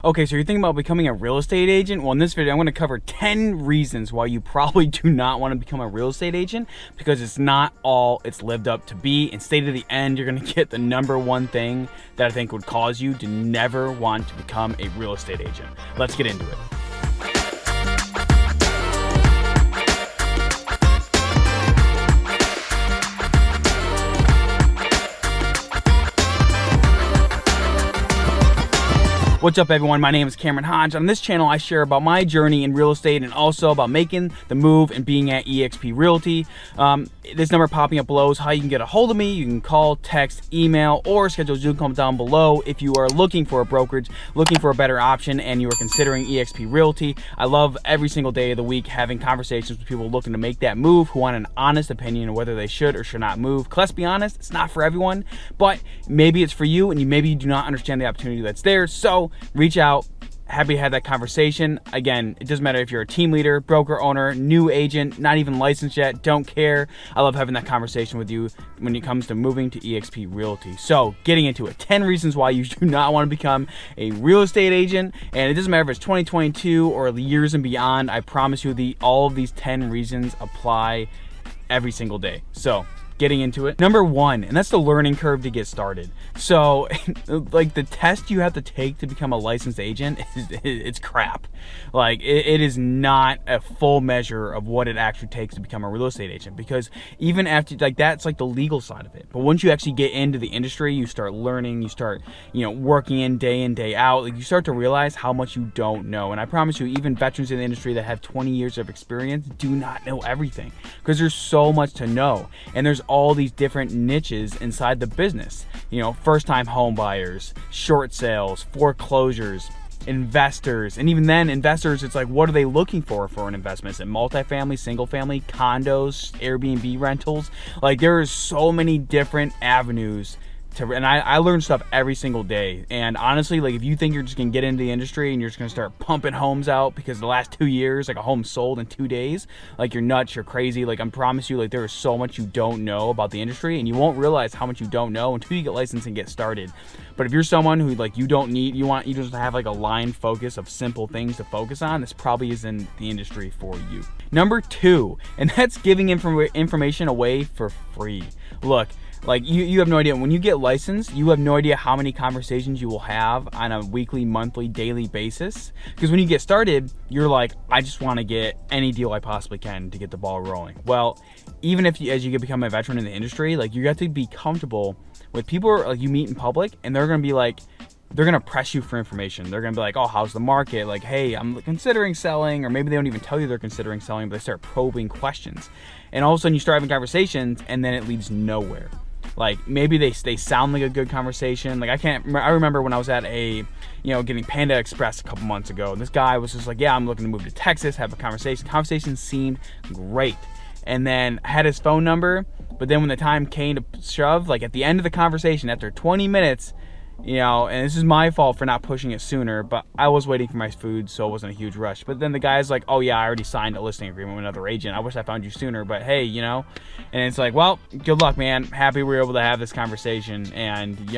Okay, so you're thinking about becoming a real estate agent? Well, in this video, I'm going to cover 10 reasons why you probably do not want to become a real estate agent, because it's not all it's lived up to be. And stay to the end, you're going to get the number one thing that I think would cause you to never want to become a real estate agent. Let's get into it. What's up, everyone? My name is Cameron Hodge. On this channel, I share about my journey in real estate and also about making the move and being at eXp Realty. This number popping up below is how you can get a hold of me. You can call, text, email, or schedule a Zoom call down below if you are looking for a brokerage, looking for a better option, and you are considering eXp Realty. I love every single day of the week having conversations with people looking to make that move, who want an honest opinion of whether they should or should not move. 'Cause let's be honest, it's not for everyone, but maybe it's for you, and maybe you do not understand the opportunity that's there. So reach out. Happy to have that conversation. Again, it doesn't matter if you're a team leader, broker owner, new agent, not even licensed yet, don't care. I love having that conversation with you when it comes to moving to eXp Realty. So getting into it, 10 reasons why you do not want to become a real estate agent. And it doesn't matter if it's 2022 or the years and beyond. I promise you all of these 10 reasons apply every single day. So getting into it. Number one, and that's the learning curve to get started. So like the test you have to take to become a licensed agent, it's crap. Like it is not a full measure of what it actually takes to become a real estate agent, because even after, like, that's like the legal side of it. But once you actually get into the industry, you start learning, you start, working in, day out, like you start to realize how much you don't know. And I promise you, even veterans in the industry that have 20 years of experience do not know everything, because there's so much to know. And there's all these different niches inside the business. First-time home buyers, short sales, foreclosures, investors. And even then, investors, it's like, what are they looking for an investment? Is it multifamily, single family, condos, Airbnb rentals? Like, there are so many different avenues and I learn stuff every single day. And honestly, like, if you think you're just gonna get into the industry and you're just gonna start pumping homes out because the last 2 years, like, a home sold in 2 days, like, you're nuts, you're crazy. Like, I promise you, like, there is so much you don't know about the industry, and you won't realize how much you don't know until you get licensed and get started. But if you're someone who, like, you just have like a line focus of simple things to focus on, this probably isn't the industry for you. Number two, and that's giving information away for free. Look, like, you have no idea. When you get licensed, you have no idea how many conversations you will have on a weekly, monthly, daily basis. Because when you get started, you're like, I just want to get any deal I possibly can to get the ball rolling. Well, even if as you become a veteran in the industry, like, you have to be comfortable with people like you meet in public, and they're going to be like, they're going to press you for information. They're going to be like, oh, how's the market? Like, hey, I'm considering selling. Or maybe they don't even tell you they're considering selling, but they start probing questions. And all of a sudden you start having conversations, and then it leads nowhere. Like, maybe they sound like a good conversation. Like, I remember when I was at getting Panda Express a couple months ago, and this guy was just like, yeah, I'm looking to move to Texas, have a conversation. Conversation seemed great. And then I had his phone number, but then when the time came to shove, like, at the end of the conversation, after 20 minutes, and this is my fault for not pushing it sooner, but I was waiting for my food, so it wasn't a huge rush. But then the guy's like, oh yeah, I already signed a listing agreement with another agent. I wish I found you sooner, but hey, and it's like, well, good luck, man. Happy we were able to have this conversation. And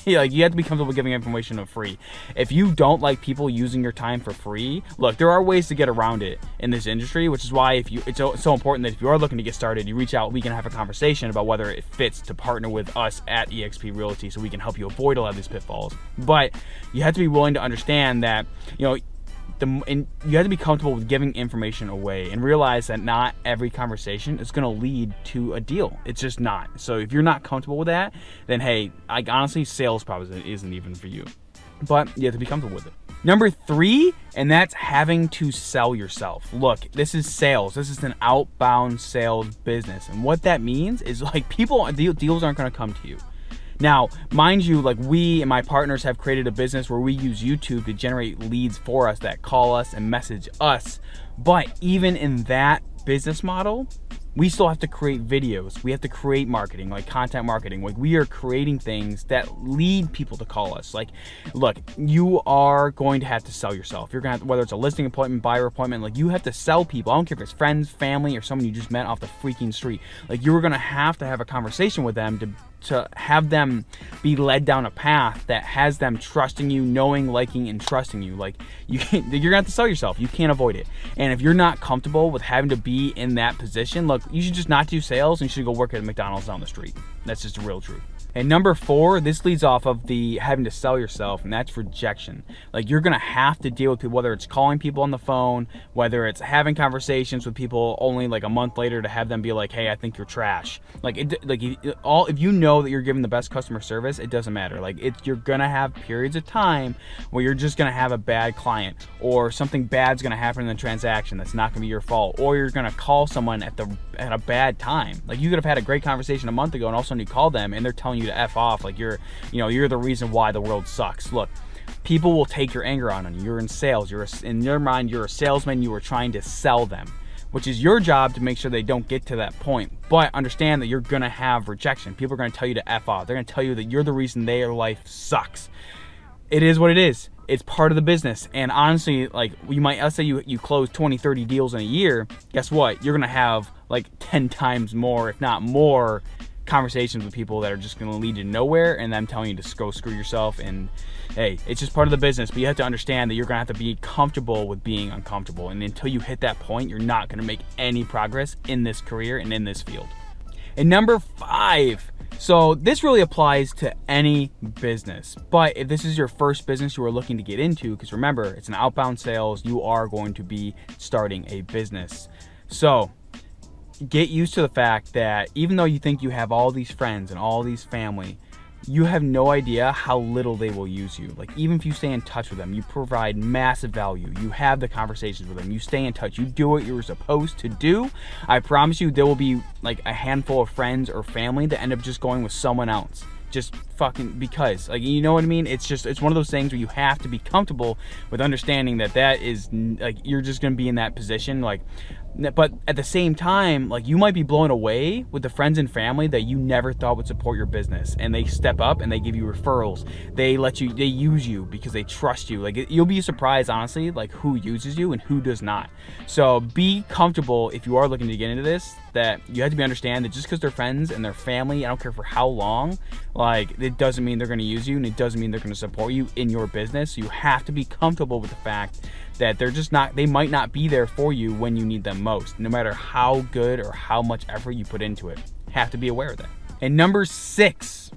like, you have to be comfortable giving information for free. If you don't like people using your time for free, look, there are ways to get around it in this industry, which is why it's so important that if you are looking to get started, you reach out. We can have a conversation about whether it fits to partner with us at eXp Realty, so we can help you avoid a lot of these pitfalls. But you have to be willing to understand that, and you have to be comfortable with giving information away, and realize that not every conversation is going to lead to a deal. It's just not. So if you're not comfortable with that, then hey, honestly, sales probably isn't even for you. But you have to be comfortable with it. Number three, and that's having to sell yourself. Look, this is sales. This is an outbound sales business. And what that means is, like, deals aren't going to come to you. Now, mind you, like, we and my partners have created a business where we use YouTube to generate leads for us that call us and message us. But even in that business model, we still have to create videos. We have to create marketing, like content marketing. Like, we are creating things that lead people to call us. Like, look, you are going to have to sell yourself. You're going to have to, whether it's a listing appointment, buyer appointment, like, you have to sell people. I don't care if it's friends, family, or someone you just met off the freaking street. Like, you're going to have a conversation with them to to have them be led down a path that has them trusting you, knowing, liking, and trusting you. Like, you're gonna have to sell yourself. You can't avoid it. And if you're not comfortable with having to be in that position, look, you should just not do sales and you should go work at a McDonald's down the street. That's just the real truth. And number 4, this leads off of the having to sell yourself, and that's rejection. Like, you're gonna have to deal with people, whether it's calling people on the phone, whether it's having conversations with people only like a month later to have them be like, hey, I think you're trash. If you know that you're giving the best customer service, it doesn't matter. Like, you're gonna have periods of time where you're just gonna have a bad client, or something bad's gonna happen in the transaction that's not gonna be your fault, or you're gonna call someone at a bad time. Like, you could have had a great conversation a month ago, and all of a sudden you call them and they're telling you to F off, like you're the reason why the world sucks. Look, people will take your anger out on you. You're in sales. In your mind, you're a salesman. You are trying to sell them, which is your job to make sure they don't get to that point. But understand that you're gonna have rejection. People are gonna tell you to F off. They're gonna tell you that you're the reason their life sucks. It is what it is. It's part of the business. And honestly, like, let's say you close 20, 30 deals in a year. Guess what? You're gonna have like 10 times more, if not more, conversations with people that are just going to lead you nowhere, and them telling you to go screw yourself. And hey, it's just part of the business, but you have to understand that you're going to have to be comfortable with being uncomfortable. And until you hit that point, you're not going to make any progress in this career and in this field. And number 5, so this really applies to any business, but if this is your first business you are looking to get into, because remember, it's an outbound sales, you are going to be starting a business. So get used to the fact that even though you think you have all these friends and all these family, you have no idea how little they will use you. Like, even if you stay in touch with them, you provide massive value, you have the conversations with them, you stay in touch, you do what you're supposed to do, I promise you there will be like a handful of friends or family that end up just going with someone else. Just fucking because, like, you know what I mean? It's one of those things where you have to be comfortable with understanding that is like, you're just gonna be in that position. Like, but at the same time, like, you might be blown away with the friends and family that you never thought would support your business, and they step up and they give you referrals. They use you because they trust you. Like, you'll be surprised, honestly, like, who uses you and who does not. So be comfortable if you are looking to get into this, that you have to understand that just because they're friends and they're family, I don't care for how long, like, it doesn't mean they're going to use you, and it doesn't mean they're going to support you in your business. So you have to be comfortable with the fact that they might not be there for you when you need them most, no matter how good or how much effort you put into it. Have to be aware of that. And number 6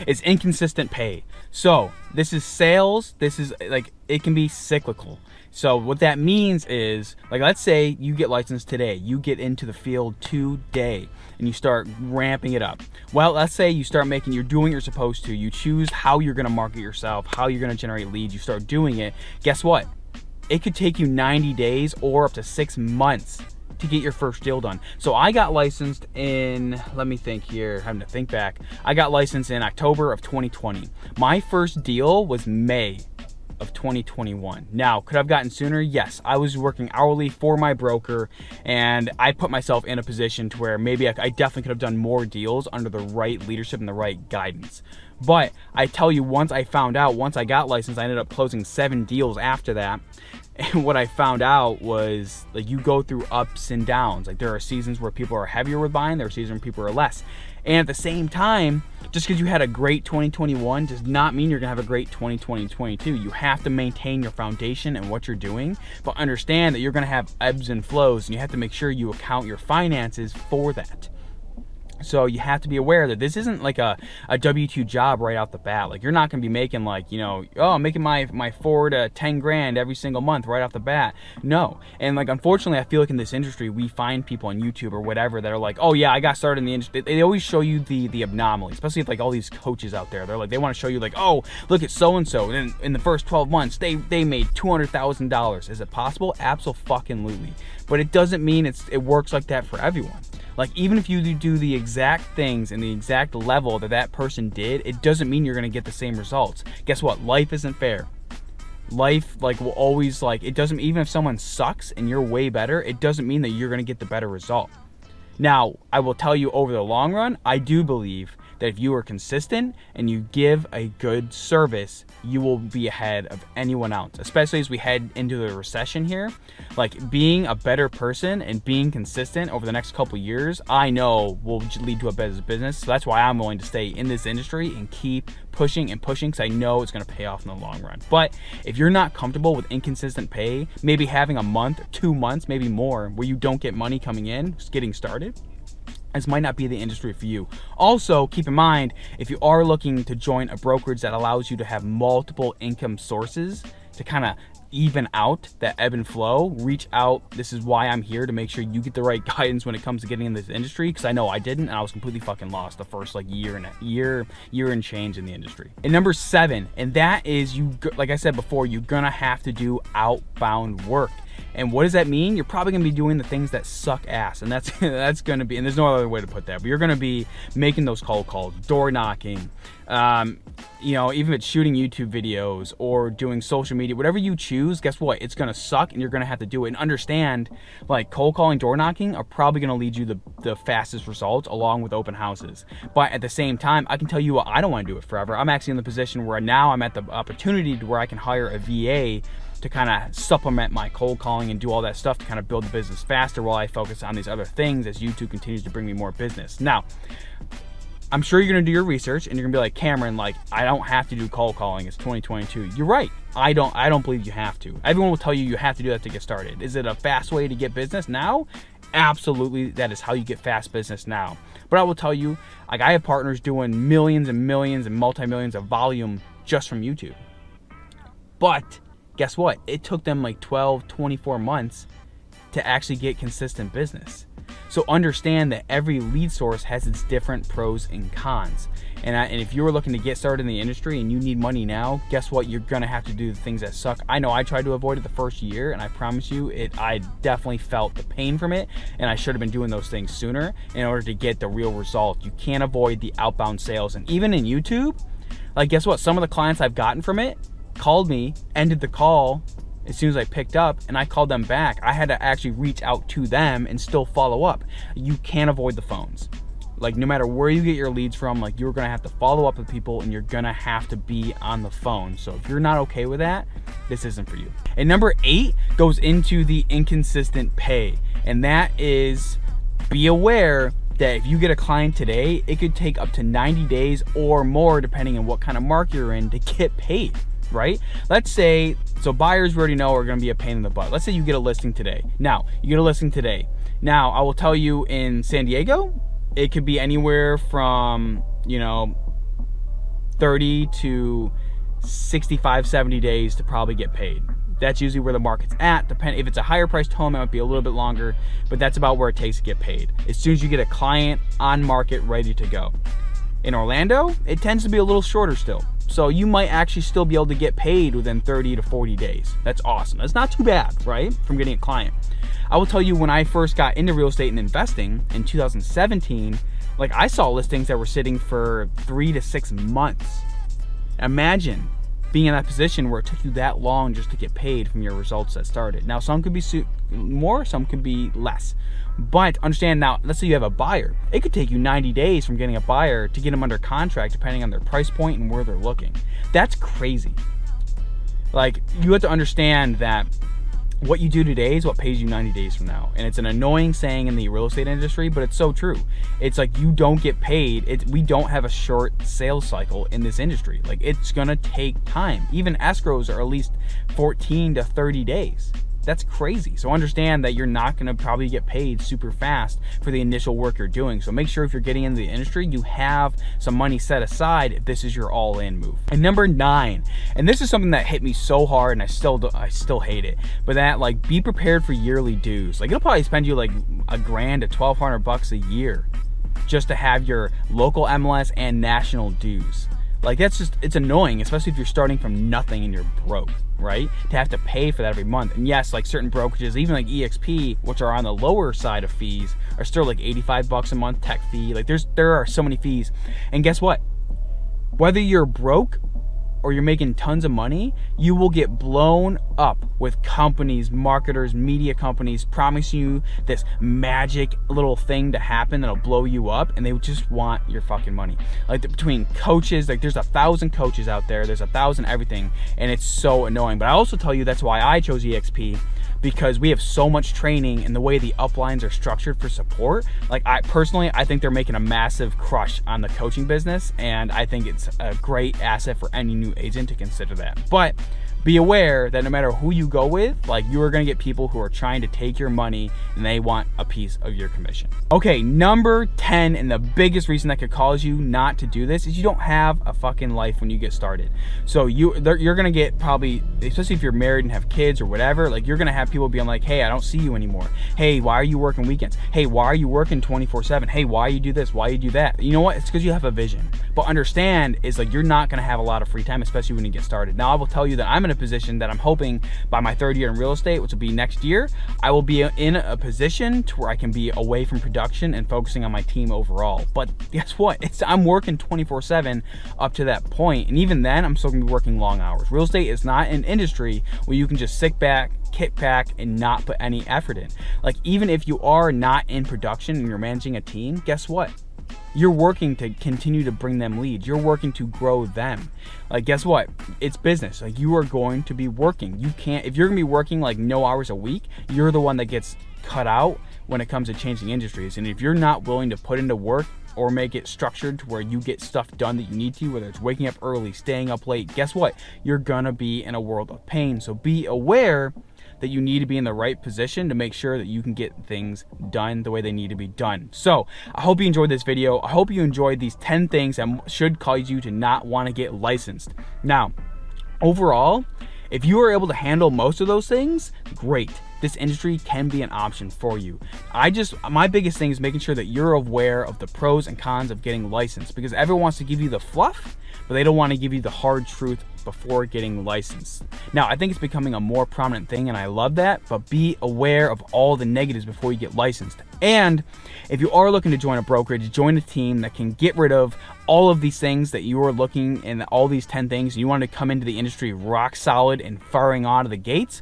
is inconsistent pay. So this is sales. This is like, it can be cyclical. So what that means is, like, let's say you get licensed today, you get into the field today, and you start ramping it up. Well, let's say you start you're doing what you're supposed to. You choose how you're gonna market yourself, how you're gonna generate leads. You start doing it. Guess what? It could take you 90 days or up to 6 months to get your first deal done. So I got licensed in, let me think here, having to think back. I got licensed in October of 2020. My first deal was May of 2021. Now, could I have gotten sooner? Yes. I was working hourly for my broker, and I put myself in a position to where maybe I definitely could have done more deals under the right leadership and the right guidance. But I tell you, once I got licensed, I ended up closing 7 deals after that. And what I found out was, like, you go through ups and downs. Like, there are seasons where people are heavier with buying, there are seasons where people are less. And at the same time, just because you had a great 2021 does not mean you're gonna have a great 2022. You have to maintain your foundation and what you're doing, but understand that you're gonna have ebbs and flows, and you have to make sure you account your finances for that. So you have to be aware that this isn't like a W-2 job right out the bat. Like, you're not going to be making, like, I'm making my 4 to 10 grand every single month right off the bat. No. And, like, unfortunately, I feel like in this industry, we find people on YouTube or whatever that are like, oh yeah, I got started in the industry. They always show you the anomalies, especially with, like, all these coaches out there. They're like, they want to show you, like, oh, look at so-and-so. And in the first 12 months, they made $200,000. Is it possible? Absolutely. But it doesn't mean it works like that for everyone. Like, even if you do the exact things and the exact level that person did, it doesn't mean you're going to get the same results. Guess what? Life isn't fair. Life, like, will always, like, it doesn't, even if someone sucks and you're way better, it doesn't mean that you're going to get the better result. Now, I will tell you, over the long run, I do believe that if you are consistent and you give a good service, you will be ahead of anyone else, especially as we head into the recession here. Like, being a better person and being consistent over the next couple years, I know will lead to a better business. So that's why I'm willing to stay in this industry and keep pushing and pushing, because I know it's going to pay off in the long run. But if you're not comfortable with inconsistent pay, maybe having a month, 2 months, maybe more, where you don't get money coming in, just getting started, this might not be the industry for you. Also, keep in mind, if you are looking to join a brokerage that allows you to have multiple income sources to kind of even out that ebb and flow, reach out. This is why I'm here, to make sure you get the right guidance when it comes to getting in this industry, because I know I didn't, and I was completely fucking lost the first like year and change in the industry. And number 7, and that is, like I said before, you're gonna have to do outbound work. And what does that mean? You're probably gonna be doing the things that suck ass, and that's gonna be, and there's no other way to put that, but you're gonna be making those cold calls, door knocking, even if it's shooting YouTube videos or doing social media, whatever you choose, guess what? It's gonna suck, and you're gonna have to do it. And understand, like, cold calling, door knocking are probably gonna lead you the fastest results, along with open houses. But at the same time, I can tell you what, I don't wanna do it forever. I'm actually in the position where now I'm at the opportunity to where I can hire a VA to kind of supplement my cold calling and do all that stuff to kind of build the business faster, while I focus on these other things as YouTube continues to bring me more business. Now, I'm sure you're gonna do your research and you're gonna be like, Cameron, like, I don't have to do cold calling. It's 2022. You're right. I don't believe you have to. Everyone will tell you have to do that to get started. Is it a fast way to get business now? Absolutely, that is how you get fast business now. But I will tell you, like, I have partners doing millions and millions and multi-millions of volume just from YouTube. But guess what? It took them like 12, 24 months to actually get consistent business. So understand that every lead source has its different pros and cons. And if you're looking to get started in the industry and you need money now, guess what? You're gonna have to do the things that suck. I know I tried to avoid it the first year, and I promise you, I definitely felt the pain from it, and I should have been doing those things sooner in order to get the real result. You can't avoid the outbound sales. And even in YouTube, like, guess what? Some of the clients I've gotten from it called me, ended the call as soon as I picked up, and I called them back. I had to actually reach out to them and still follow up. You can't avoid the phones. Like, no matter where you get your leads from, like, you're gonna have to follow up with people, and you're gonna have to be on the phone. So if you're not okay with that, this isn't for you. And number 8 goes into the inconsistent pay, and that is, be aware that if you get a client today, it could take up to 90 days or more, depending on what kind of market you're in, to get paid. Right? Let's say, so buyers we already know are going to be a pain in the butt. Let's say you get a listing today. Now, you get a listing today. Now, I will tell you, in San Diego, it could be anywhere from, 30 to 65, 70 days to probably get paid. That's usually where the market's at. If it's a higher priced home, it might be a little bit longer, but that's about where it takes to get paid. As soon as you get a client on market ready to go. In Orlando, it tends to be a little shorter still. So you might actually still be able to get paid within 30 to 40 days. That's awesome. That's not too bad, right? From getting a client. I will tell you, when I first got into real estate and investing in 2017, like, I saw listings that were sitting for 3 to 6 months. Imagine being in that position where it took you that long just to get paid from your results that started. Now, some could be more, some could be less. But understand, now, let's say you have a buyer. It could take you 90 days from getting a buyer to get them under contract, depending on their price point and where they're looking. That's crazy. Like, you have to understand that what you do today is what pays you 90 days from now. And it's an annoying saying in the real estate industry, but it's so true. It's like, you don't get paid. We don't have a short sales cycle in this industry. Like, it's gonna take time. Even escrows are at least 14 to 30 days. That's crazy. So understand that you're not gonna probably get paid super fast for the initial work you're doing. So make sure if you're getting into the industry, you have some money set aside if this is your all-in move. And number 9, and this is something that hit me so hard, and I still hate it, but that, like, be prepared for yearly dues. Like, it'll probably spend you like $1,000 to $1,200 a year just to have your local MLS and national dues. Like, it's annoying, especially if you're starting from nothing and you're broke, right? To have to pay for that every month. And yes, like, certain brokerages, even like EXP, which are on the lower side of fees, are still like $85 a month tech fee. Like, there are so many fees. And guess what? Whether you're broke or you're making tons of money, you will get blown up with companies, marketers, media companies promising you this magic little thing to happen that'll blow you up, and they just want your fucking money. Like between coaches, like there's 1,000 coaches out there, there's 1,000 everything, and it's so annoying. But I also tell you that's why I chose EXP, because we have so much training, and the way the uplines are structured for support, like I think they're making a massive crush on the coaching business, and I think it's a great asset for any new agent to consider that. But be aware that no matter who you go with, like you are gonna get people who are trying to take your money and they want a piece of your commission. Okay, number 10, and the biggest reason that could cause you not to do this is you don't have a fucking life when you get started. So you're gonna get probably, especially if you're married and have kids or whatever, like you're gonna have people being like, hey, I don't see you anymore. Hey, why are you working weekends? Hey, why are you working 24/7? Hey, why you do this? Why you do that? You know what? It's because you have a vision. But understand is like you're not gonna have a lot of free time, especially when you get started. Now I will tell you that I'm in a position that I'm hoping by my 3rd year in real estate, which will be next year, I will be in a position to where I can be away from production and focusing on my team overall. But guess what? I'm working 24/7 up to that point, and even then I'm still gonna be working long hours. Real estate is not an industry where you can just sit back, kick back, and not put any effort in. Like even if you are not in production and you're managing a team, guess what? You're working to continue to bring them leads. You're working to grow them. Like guess what? It's business. Like you are going to be working. You can't, if you're gonna be working like no hours a week, you're the one that gets cut out when it comes to changing industries. And if you're not willing to put into work or make it structured to where you get stuff done that you need to, whether it's waking up early, staying up late, guess what? You're gonna be in a world of pain. So be aware that you need to be in the right position to make sure that you can get things done the way they need to be done. So I hope you enjoyed this video. I hope you enjoyed these 10 things that should cause you to not want to get licensed. Now, overall, if you are able to handle most of those things, great. This industry can be an option for you. My biggest thing is making sure that you're aware of the pros and cons of getting licensed, because everyone wants to give you the fluff, but they don't want to give you the hard truth before getting licensed. Now, I think it's becoming a more prominent thing, and I love that, but be aware of all the negatives before you get licensed. And if you are looking to join a brokerage, join a team that can get rid of all of these things that you are looking, and all these 10 things, and you want to come into the industry rock solid and firing out of the gates,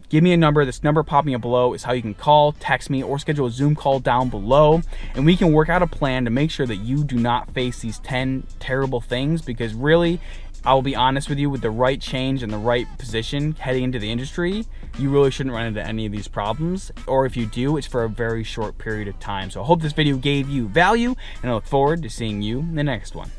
give me a number. This number popping up below is how you can call, text me, or schedule a Zoom call down below, and we can work out a plan to make sure that you do not face these 10 terrible things, because really, I will be honest with you, with the right change and the right position heading into the industry, you really shouldn't run into any of these problems, or if you do, it's for a very short period of time. So I hope this video gave you value, and I look forward to seeing you in the next one.